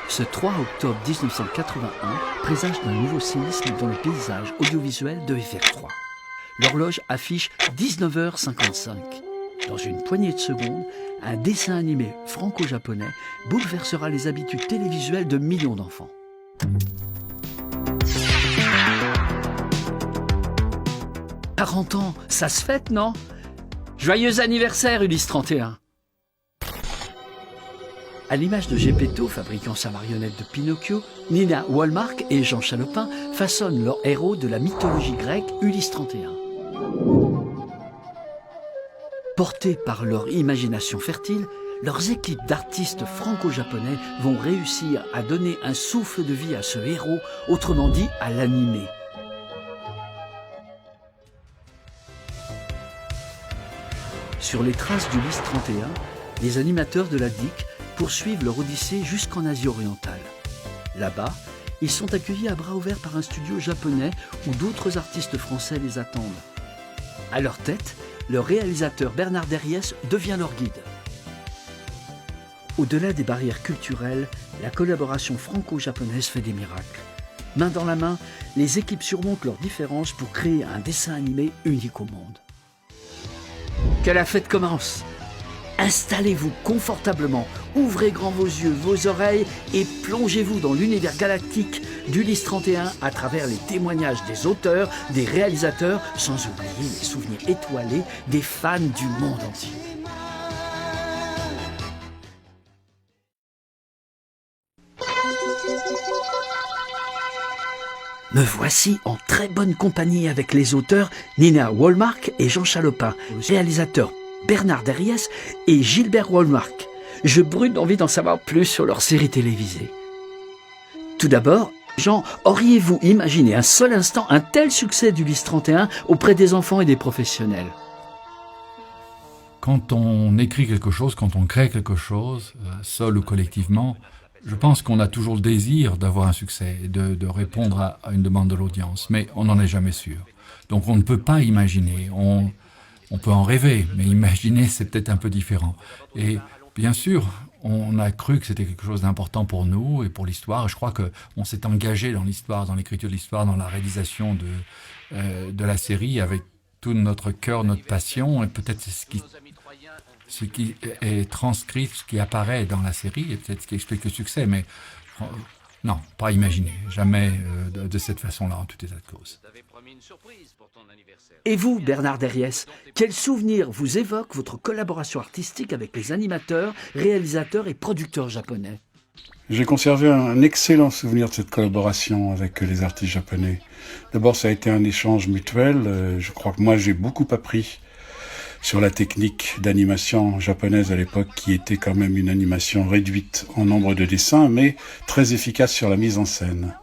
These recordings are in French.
Ce 3 octobre 1981 présage d'un nouveau séisme dans le paysage audiovisuel de FR3. L'horloge affiche 19h55. Dans une poignée de secondes, un dessin animé franco-japonais bouleversera les habitudes télévisuelles de millions d'enfants. 40 ans, ça se fête, non? Joyeux anniversaire, Ulysse 31! À l'image de Geppetto, fabriquant sa marionnette de Pinocchio, Nina Wallmark et Jean Chalopin façonnent leur héros de la mythologie grecque, Ulysse 31. Portés par leur imagination fertile, leurs équipes d'artistes franco-japonais vont réussir à donner un souffle de vie à ce héros, autrement dit à l'animer. Sur les traces d'Ulysse 31, les animateurs de la DIC poursuivent leur odyssée jusqu'en Asie orientale. Là-bas, ils sont accueillis à bras ouverts par un studio japonais où d'autres artistes français les attendent. À leur tête, le réalisateur Bernard Derriès devient leur guide. Au-delà des barrières culturelles, la collaboration franco-japonaise fait des miracles. Main dans la main, les équipes surmontent leurs différences pour créer un dessin animé unique au monde. Que la fête commence! Installez-vous confortablement, ouvrez grand vos yeux, vos oreilles et plongez-vous dans l'univers galactique d'Ulysse 31 à travers les témoignages des auteurs, des réalisateurs, sans oublier les souvenirs étoilés des fans du monde entier. Me voici en très bonne compagnie avec les auteurs Nina Wallmark et Jean Chalopin, réalisateurs Bernard Derriès et Gilbert Wallmark. Je brûle d'envie d'en savoir plus sur leur série télévisée. Tout d'abord, Jean, auriez-vous imaginé un seul instant un tel succès d'Ulysse 31 auprès des enfants et des professionnels? Quand on écrit quelque chose, quand on crée quelque chose, seul ou collectivement, je pense qu'on a toujours le désir d'avoir un succès, de répondre à une demande de l'audience, mais on n'en est jamais sûr. Donc on ne peut pas imaginer, on peut en rêver, mais imaginer c'est peut-être un peu différent. Et bien sûr, on a cru que c'était quelque chose d'important pour nous et pour l'histoire. Je crois qu'on s'est engagé dans l'histoire, dans l'écriture de l'histoire, dans la réalisation de la série avec tout notre cœur, notre passion, et peut-être ce qui est transcrit, ce qui apparaît dans la série, et peut-être ce qui explique le succès, mais non, pas imaginer, jamais de cette façon-là, en tout état de cause. Et vous, Bernard Derriès, quel souvenir vous évoque votre collaboration artistique avec les animateurs, réalisateurs et producteurs japonais? J'ai conservé un excellent souvenir de cette collaboration avec les artistes japonais. D'abord, ça a été un échange mutuel. Je crois que moi, j'ai beaucoup appris sur la technique d'animation japonaise à l'époque, qui était quand même une animation réduite en nombre de dessins, mais très efficace sur la mise en scène.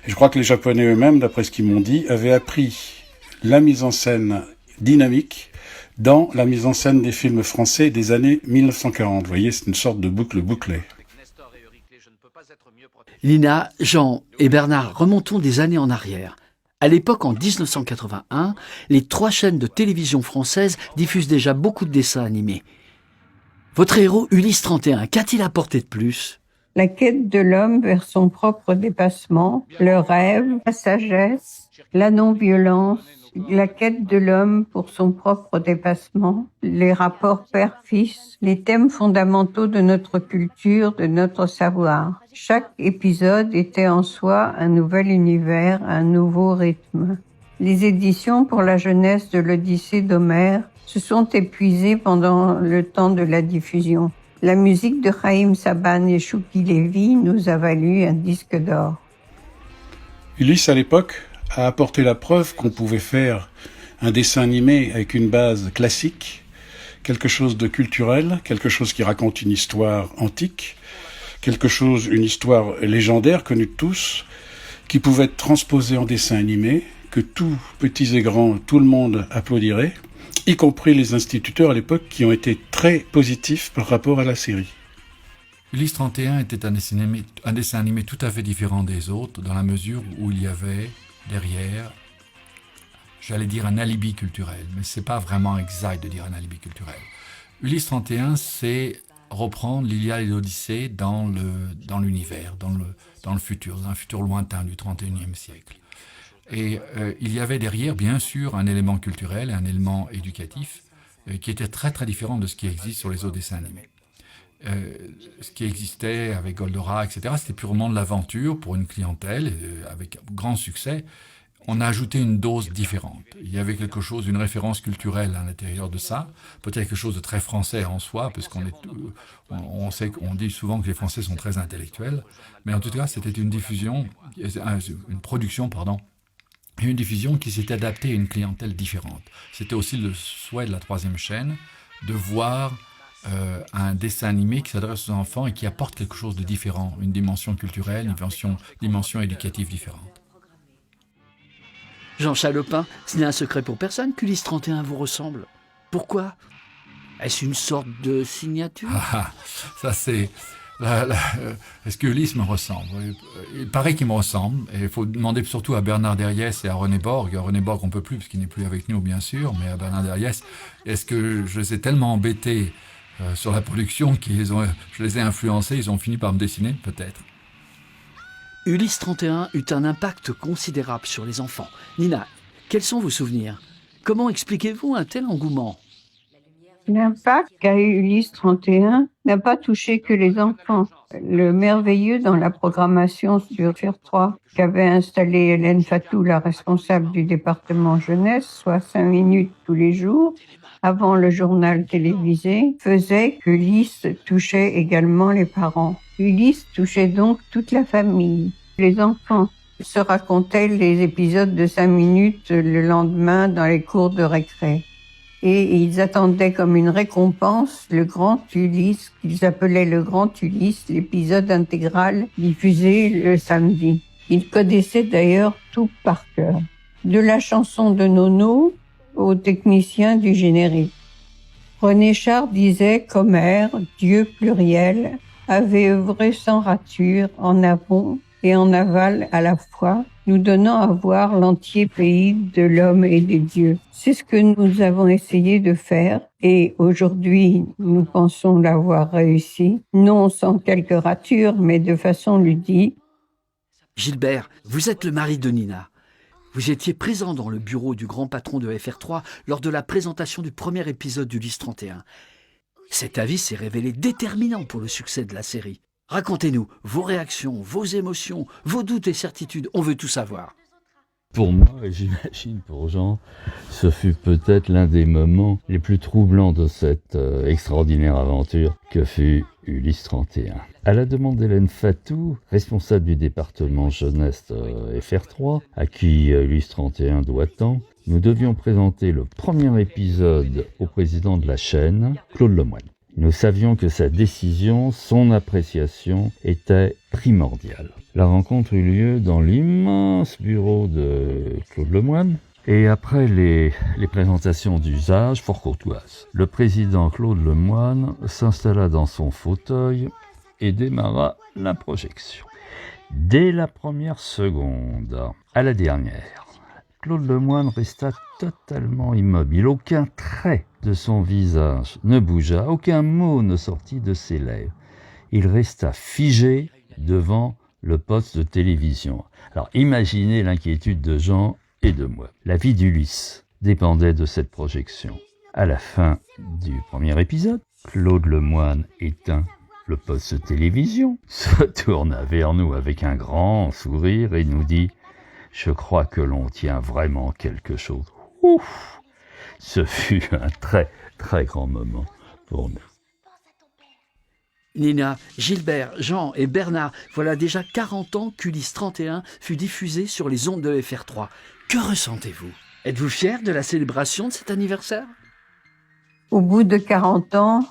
Et je crois que les Japonais eux-mêmes, d'après ce qu'ils m'ont dit, avaient appris la mise en scène dynamique dans la mise en scène des films français des années 1940. Vous voyez, c'est une sorte de boucle bouclée. Nina, Jean et Bernard, remontons des années en arrière. À l'époque, en 1981, les 3 chaînes de télévision françaises diffusent déjà beaucoup de dessins animés. Votre héros, Ulysse 31, qu'a-t-il apporté de plus? La quête de l'homme vers son propre dépassement, le rêve, la sagesse, la non-violence, la quête de l'homme pour son propre dépassement, les rapports père-fils, les thèmes fondamentaux de notre culture, de notre savoir. Chaque épisode était en soi un nouvel univers, un nouveau rythme. Les éditions pour la jeunesse de l'Odyssée d'Homère se sont épuisées pendant le temps de la diffusion. La musique de Chaim Saban et Shuki Levy nous a valu un disque d'or. Ulysse, à l'époque, a apporté la preuve qu'on pouvait faire un dessin animé avec une base classique, quelque chose de culturel, quelque chose qui raconte une histoire antique, une histoire légendaire connue de tous, qui pouvait être transposée en dessin animé, que tous, petits et grands, tout le monde applaudirait, y compris les instituteurs à l'époque qui ont été très positifs par rapport à la série. Ulysse 31 était un dessin animé tout à fait différent des autres, dans la mesure où il y avait derrière, j'allais dire un alibi culturel, mais c'est pas vraiment exact de dire un alibi culturel. Ulysse 31, c'est reprendre l'Iliade et l'Odyssée dans l'univers, dans le futur, dans un futur lointain du 31e siècle. Et il y avait derrière, bien sûr, un élément culturel, un élément éducatif, qui était très très différent de ce qui existe sur les autres dessins animés. Ce qui existait avec Goldorak, etc., c'était purement de l'aventure pour une clientèle, avec grand succès. On a ajouté une dose différente. Il y avait quelque chose, une référence culturelle à l'intérieur de ça, peut-être quelque chose de très français en soi, parce on sait qu'on dit souvent que les Français sont très intellectuels, mais en tout cas, c'était une production, et une diffusion qui s'est adaptée à une clientèle différente. C'était aussi le souhait de la troisième chaîne de voir un dessin animé qui s'adresse aux enfants et qui apporte quelque chose de différent, une dimension culturelle, une dimension éducative différente. Jean Chalopin, ce n'est un secret pour personne qu'Ulysse 31 vous ressemble. Pourquoi ? Est-ce une sorte de signature ? Ça c'est... Est-ce que Ulysse me ressemble ? Il paraît qu'il me ressemble, et il faut demander surtout à Bernard Derriès et à René Borg. René Borg, on ne peut plus, parce qu'il n'est plus avec nous, bien sûr, mais à Bernard Derriès, est-ce que je les ai tellement embêtés sur la production que je les ai influencés, ils ont fini par me dessiner, peut-être. Ulysse 31 eut un impact considérable sur les enfants. Nina, quels sont vos souvenirs ? Comment expliquez-vous un tel engouement ? L'impact qu'a eu Ulysse 31 n'a pas touché que les enfants. Le merveilleux dans la programmation sur FR3 qu'avait installé Hélène Fatou, la responsable du département jeunesse, soit 5 minutes tous les jours, avant le journal télévisé, faisait qu'Ulysse touchait également les parents. Ulysse touchait donc toute la famille. Les enfants se racontaient les épisodes de 5 minutes le lendemain dans les cours de récré. Et ils attendaient comme une récompense le Grand Ulysse, qu'ils appelaient le Grand Ulysse, l'épisode intégral diffusé le samedi. Ils connaissaient d'ailleurs tout par cœur. De la chanson de Nono au technicien du générique. René Char disait qu'Homère, Dieu pluriel, avait œuvré sans rature en amont et en aval à la fois, nous donnant à voir l'entier pays de l'homme et des dieux. C'est ce que nous avons essayé de faire et aujourd'hui, nous pensons l'avoir réussi, non sans quelques ratures, mais de façon ludique. Gilbert, vous êtes le mari de Nina. Vous étiez présent dans le bureau du grand patron de FR3 lors de la présentation du premier épisode d'Ulysse 31. Cet avis s'est révélé déterminant pour le succès de la série. Racontez-nous vos réactions, vos émotions, vos doutes et certitudes. On veut tout savoir. Pour moi, et j'imagine pour Jean, ce fut peut-être l'un des moments les plus troublants de cette extraordinaire aventure que fut Ulysse 31. À la demande d'Hélène Fatou, responsable du département jeunesse FR3, à qui Ulysse 31 doit tant, nous devions présenter le premier épisode au président de la chaîne, Claude Lemoine. Nous savions que sa décision, son appréciation était primordiale. La rencontre eut lieu dans l'immense bureau de Claude Lemoine et après les présentations d'usage fort courtoises, le président Claude Lemoine s'installa dans son fauteuil et démarra la projection. Dès la première seconde à la dernière, Claude Lemoine resta totalement immobile. Aucun trait de son visage ne bougea, aucun mot ne sortit de ses lèvres. Il resta figé devant le poste de télévision. Alors imaginez l'inquiétude de Jean et de moi. La vie d'Ulysse dépendait de cette projection. À la fin du premier épisode, Claude Lemoine éteint le poste de télévision, se tourna vers nous avec un grand sourire et nous dit « Je crois que l'on tient vraiment quelque chose. » Ouf ! Ce fut un très, très grand moment pour nous. Nina, Gilbert, Jean et Bernard, voilà déjà 40 ans qu'Ulysse 31 fut diffusé sur les ondes de FR3. Que ressentez-vous ? Êtes-vous fiers de la célébration de cet anniversaire ? Au bout de 40 ans,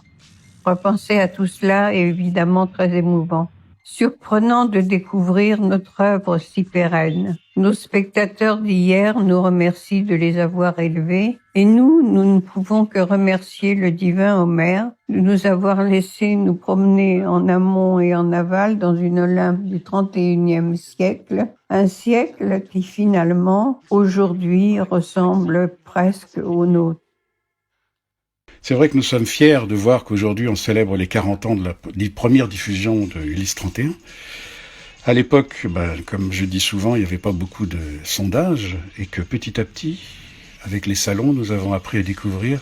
repenser à tout cela est évidemment très émouvant. Surprenant de découvrir notre œuvre si pérenne. Nos spectateurs d'hier nous remercient de les avoir élevés et nous ne pouvons que remercier le divin Homère de nous avoir laissé nous promener en amont et en aval dans une Olympe du 31e siècle, un siècle qui finalement, aujourd'hui, ressemble presque au nôtre. C'est vrai que nous sommes fiers de voir qu'aujourd'hui on célèbre les 40 ans de la première diffusion de Ulysse 31. À l'époque, comme je dis souvent, il n'y avait pas beaucoup de sondages et que petit à petit, avec les salons, nous avons appris à découvrir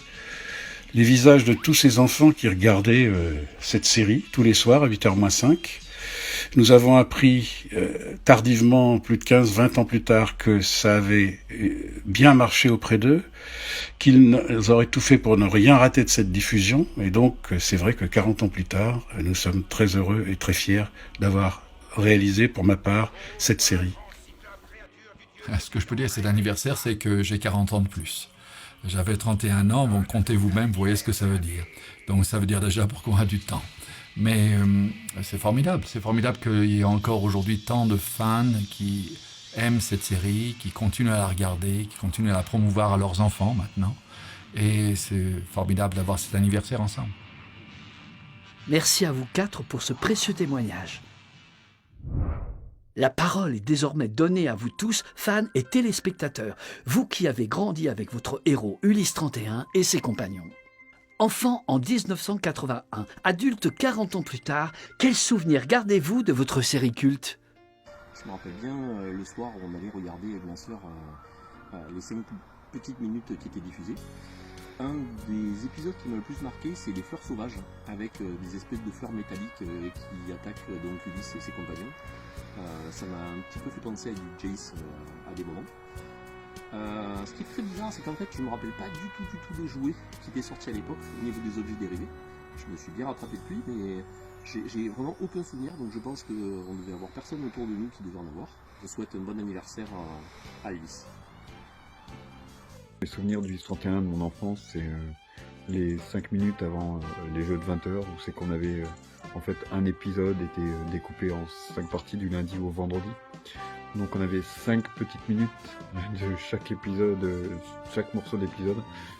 les visages de tous ces enfants qui regardaient cette série tous les soirs à 8h-5. Nous avons appris tardivement, plus de 15-20 ans plus tard, que ça avait bien marché auprès d'eux, qu'ils auraient tout fait pour ne rien rater de cette diffusion. Et donc, c'est vrai que 40 ans plus tard, nous sommes très heureux et très fiers d'avoir réalisé, pour ma part, cette série. Ce que je peux dire, cet anniversaire, c'est que j'ai 40 ans de plus. J'avais 31 ans, bon, comptez vous-même, vous voyez ce que ça veut dire. Donc ça veut dire déjà qu'on a du temps. Mais c'est formidable qu'il y ait encore aujourd'hui tant de fans qui aiment cette série, qui continuent à la regarder, qui continuent à la promouvoir à leurs enfants maintenant. Et c'est formidable d'avoir cet anniversaire ensemble. Merci à vous 4 pour ce précieux témoignage. La parole est désormais donnée à vous tous, fans et téléspectateurs, vous qui avez grandi avec votre héros Ulysse 31 et ses compagnons. Enfant en 1981, adulte 40 ans plus tard, quels souvenirs gardez-vous de votre série culte ? Je me rappelle bien le soir où on allait regarder bien sûr les 5 petites minutes qui étaient diffusées. Un des épisodes qui m'a le plus marqué, c'est les fleurs sauvages, avec des espèces de fleurs métalliques qui attaquent donc Ulysse et ses compagnons. Ça m'a un petit peu fait penser à du Jace à des moments. Ce qui est très bizarre, c'est qu'en fait je ne me rappelle pas du tout des jouets qui étaient sortis à l'époque au niveau des objets dérivés. Je me suis bien rattrapé depuis, mais j'ai vraiment aucun souvenir, donc je pense qu'on devait avoir personne autour de nous qui devait en avoir. Je souhaite un bon anniversaire à Ulysse. Les souvenirs d'Ulysse 31 de mon enfance, c'est les 5 minutes avant les jeux de 20h, où c'est qu'on avait en fait un épisode était découpé en 5 parties du lundi au vendredi. Donc on avait 5 petites minutes de chaque épisode, chaque morceau d'épisode.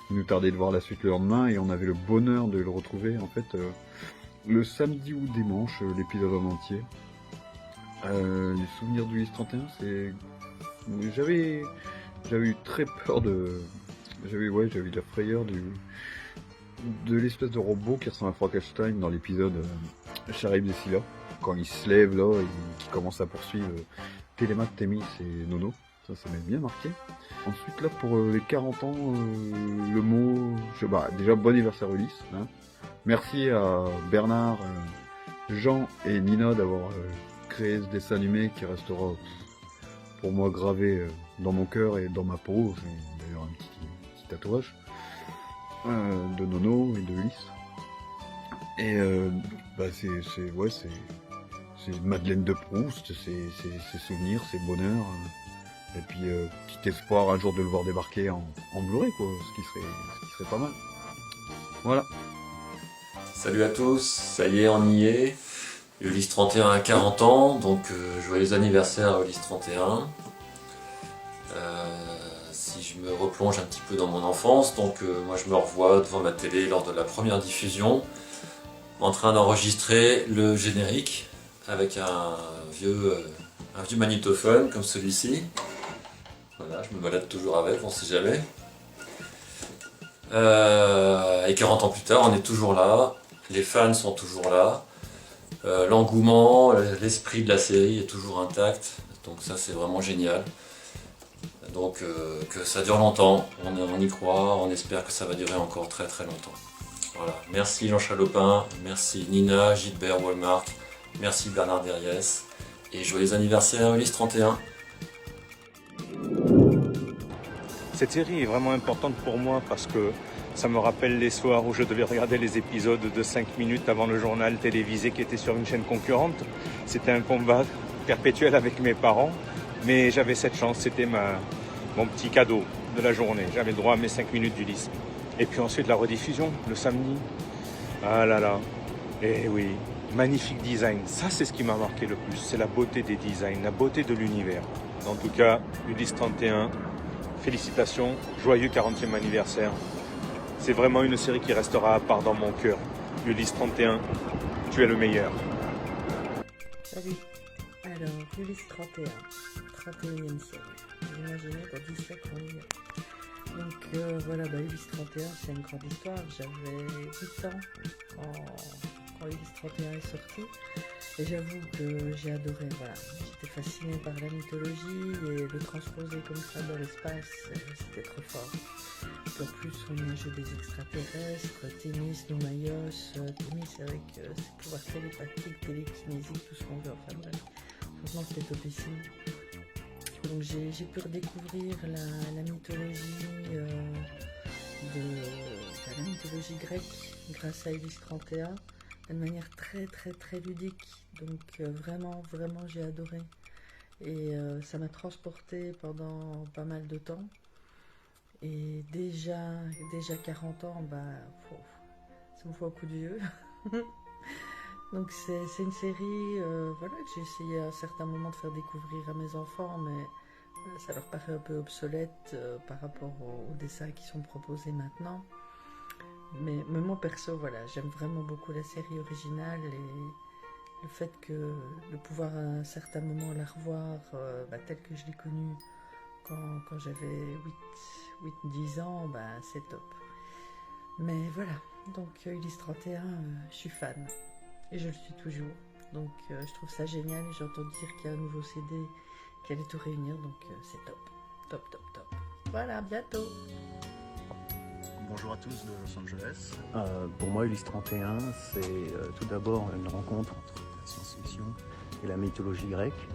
Il nous tardait de voir la suite le lendemain et on avait le bonheur de le retrouver en fait le samedi ou dimanche, l'épisode en entier. Les souvenirs d'Ulysse 31, c'est... J'avais eu très peur de... J'avais eu la frayeur de l'espèce de robot qui ressemble à Frankenstein dans l'épisode Charib des Scylla. Quand il se lève là et qui commence à poursuivre Télémaque, Thémis et Nono. Ça m'a bien marqué. Ensuite là pour les 40 ans, le mot... déjà bon anniversaire Ulysse. Hein. Merci à Bernard, Jean et Nina d'avoir créé ce dessin animé qui restera pour moi gravé dans mon cœur et dans ma peau. J'ai d'ailleurs un petit tatouage de Nono et de Ulysse. Et c'est Madeleine de Proust, ses souvenirs, ses bonheurs. Et puis petit espoir un jour de le voir débarquer en Blu-ray, quoi, ce qui serait pas mal. Voilà. Salut à tous, ça y est, on y est. Ulysse 31 a 40 ans, donc joyeux anniversaire à Ulysse 31. Si je me replonge un petit peu dans mon enfance, donc moi je me revois devant ma télé lors de la première diffusion, en train d'enregistrer le générique avec un vieux magnétophone comme celui-ci. Voilà, je me balade toujours avec, on sait jamais. Et 40 ans plus tard, on est toujours là, les fans sont toujours là, l'engouement, l'esprit de la série est toujours intact, donc ça c'est vraiment génial. Donc que ça dure longtemps, on y croit, on espère que ça va durer encore très très longtemps. Voilà. Merci Jean Chalopin, merci Nina, Gilbert, Walmart, merci Bernard Derriès, et joyeux anniversaire Ulysse 31. Cette série est vraiment importante pour moi parce que ça me rappelle les soirs où je devais regarder les épisodes de 5 minutes avant le journal télévisé qui était sur une chaîne concurrente. C'était un combat perpétuel avec mes parents, mais j'avais cette chance, c'était mon petit cadeau de la journée. J'avais le droit à mes 5 minutes d'Ulysse. Et puis ensuite la rediffusion, le samedi. Ah là là, et oui, magnifique design. Ça c'est ce qui m'a marqué le plus, c'est la beauté des designs, la beauté de l'univers. En tout cas, Ulysse 31, félicitations, joyeux 40e anniversaire. C'est vraiment une série qui restera à part dans mon cœur. Ulysse 31, tu es le meilleur. Salut. Alors, Ulysse 31, 31e siècle. Vous imaginez, dans 10 siècles, on y est. Donc voilà, Ulysse 31, c'est une grande histoire. J'avais 8 ans quand Ulysse 31 est sorti. Et j'avoue que j'ai adoré, voilà. J'étais fascinée par la mythologie et le transposer comme ça dans l'espace, c'était trop fort. En plus, on y joue des extraterrestres, Thémis, Noumaios. Thémis avec ses pouvoirs télépathiques, télékinésiques, tout ce qu'on veut. Enfin bref, franchement, c'était topissime. Donc j'ai pu redécouvrir la mythologie la mythologie grecque grâce à Ulysse 31 d'une manière très ludique. Donc vraiment j'ai adoré. Et ça m'a transportée pendant pas mal de temps. Et déjà 40 ans, ça me fait un coup de vieux. Donc c'est une série que j'ai essayé à un certain moment de faire découvrir à mes enfants, mais ça leur paraît un peu obsolète par rapport aux dessins qui sont proposés maintenant. Mais moi perso, voilà, j'aime vraiment beaucoup la série originale et le fait de pouvoir à un certain moment la revoir telle que je l'ai connue quand j'avais 8-10 ans, c'est top. Mais voilà, donc Ulysse 31, je suis fan. Et je le suis toujours. Donc je trouve ça génial et j'entends dire qu'il y a un nouveau CD qui allait tout réunir. Donc c'est top. Top. Voilà, à bientôt. Bonjour à tous de Los Angeles. Pour moi, Ulysse 31, c'est tout d'abord une rencontre entre la science-fiction et la mythologie grecque.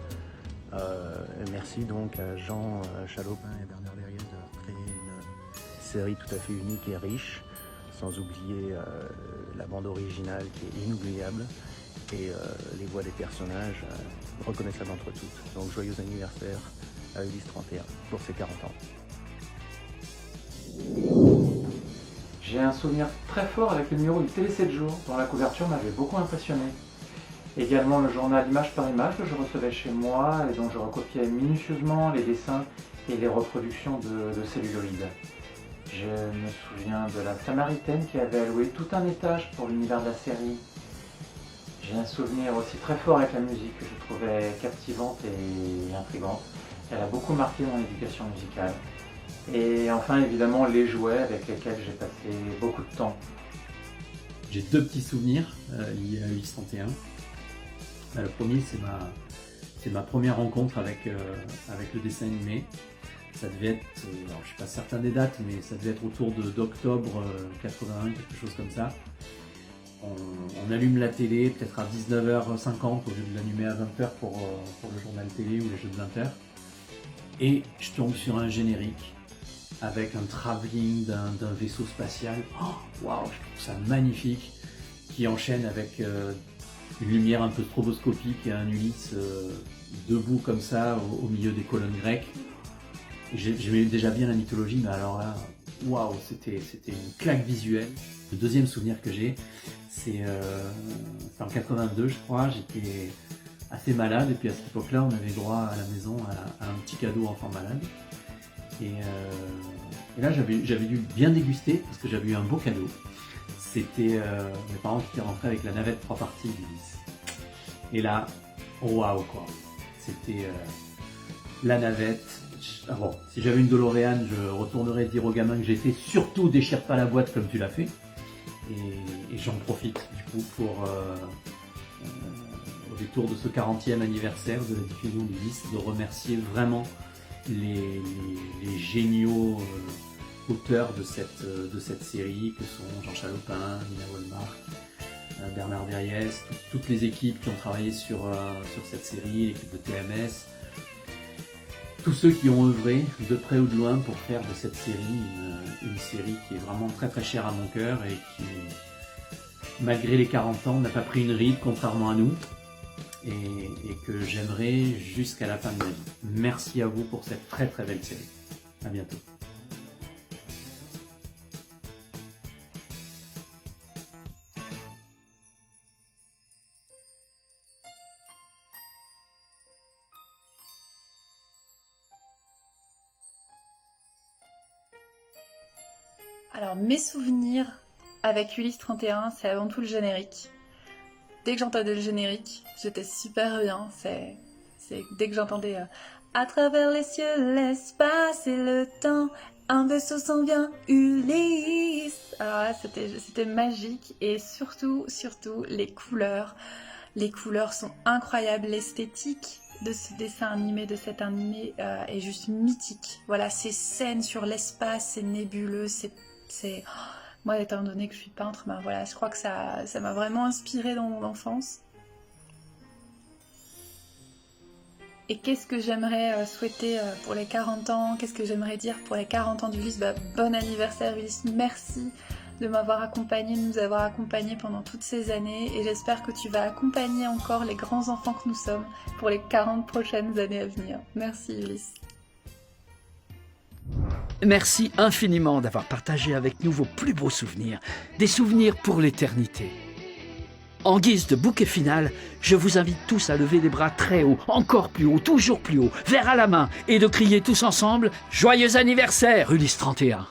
Merci donc à Jean Chalopin et Bernard Verrier d'avoir créé une série tout à fait unique et riche, sans oublier la bande originale qui est inoubliable et les voix des personnages reconnaissables entre toutes. Donc joyeux anniversaire à Ulysse 31 pour ses 40 ans. J'ai un souvenir très fort avec le numéro du Télé 7 jours, dont la couverture m'avait beaucoup impressionné. Également le journal Image par Image que je recevais chez moi et dont je recopiais minutieusement les dessins et les reproductions de celluloïdes. Je me souviens de la Samaritaine qui avait alloué tout un étage pour l'univers de la série. J'ai un souvenir aussi très fort avec la musique que je trouvais captivante et intrigante. Elle a beaucoup marqué mon éducation musicale. Et enfin évidemment les jouets avec lesquels j'ai passé beaucoup de temps. J'ai deux petits souvenirs liés à Ulysse 31. Le premier, c'est ma première rencontre avec le dessin animé. Ça devait être, alors je suis pas certain des dates, mais ça devait être autour d'octobre 81, quelque chose comme ça. On allume la télé peut-être à 19h50 au lieu de l'allumer à 20h pour le journal télé ou les jeux de 20h. Et je tombe sur un générique avec un travelling d'un vaisseau spatial. Oh, waouh, je trouve ça magnifique, qui enchaîne avec une lumière un peu stroboscopique et un Ulysse debout comme ça au milieu des colonnes grecques. J'aimais déjà bien la mythologie, mais alors là, waouh, c'était une claque visuelle. Le deuxième souvenir que j'ai, c'est en 82, je crois, j'étais assez malade, et puis à cette époque-là, on avait droit à la maison à un petit cadeau enfant malade. Et là, j'avais dû bien déguster, parce que j'avais eu un beau cadeau. C'était mes parents qui étaient rentrés avec la navette 3 parties d'Ulysse. Et là, waouh quoi, c'était la navette. Ah bon, si j'avais une DeLorean, je retournerais dire aux gamins que j'étais surtout déchire pas la boîte comme tu l'as fait. Et j'en profite du coup pour, au détour de ce 40e anniversaire de la diffusion d'Ulysse, de remercier vraiment les géniaux auteurs de cette série, que sont Jean Chalopin, Nina Wolmark, Bernard Verriès, toutes les équipes qui ont travaillé sur cette série, l'équipe de TMS, tous ceux qui ont œuvré de près ou de loin pour faire de cette série une série qui est vraiment très très chère à mon cœur et qui, malgré les 40 ans, n'a pas pris une ride contrairement à nous et que j'aimerais jusqu'à la fin de ma vie. Merci à vous pour cette très très belle série. À bientôt. Alors mes souvenirs avec Ulysse 31, c'est avant tout le générique. Dès que j'entendais le générique, j'étais super bien. C'est dès que j'entendais à travers les cieux, l'espace et le temps, un vaisseau s'en vient, Ulysse. Alors là, c'était magique et surtout, les couleurs. Les couleurs sont incroyables, l'esthétique de ce dessin animé, de cet animé est juste mythique. Voilà, ces scènes sur l'espace, c'est nébuleux, c'est... Moi, étant donné que je suis peintre, ben voilà, je crois que ça m'a vraiment inspirée dans mon enfance. Et qu'est-ce que j'aimerais souhaiter pour les 40 ans? Qu'est-ce que j'aimerais dire pour les 40 ans d'Ulysse? Bon anniversaire Ulysse, merci de m'avoir accompagné, de nous avoir accompagnés pendant toutes ces années. Et j'espère que tu vas accompagner encore les grands enfants que nous sommes pour les 40 prochaines années à venir. Merci Ulysse. Merci infiniment d'avoir partagé avec nous vos plus beaux souvenirs, des souvenirs pour l'éternité. En guise de bouquet final, je vous invite tous à lever les bras très haut, encore plus haut, toujours plus haut, verre à la main, et de crier tous ensemble « Joyeux anniversaire, Ulysse 31 »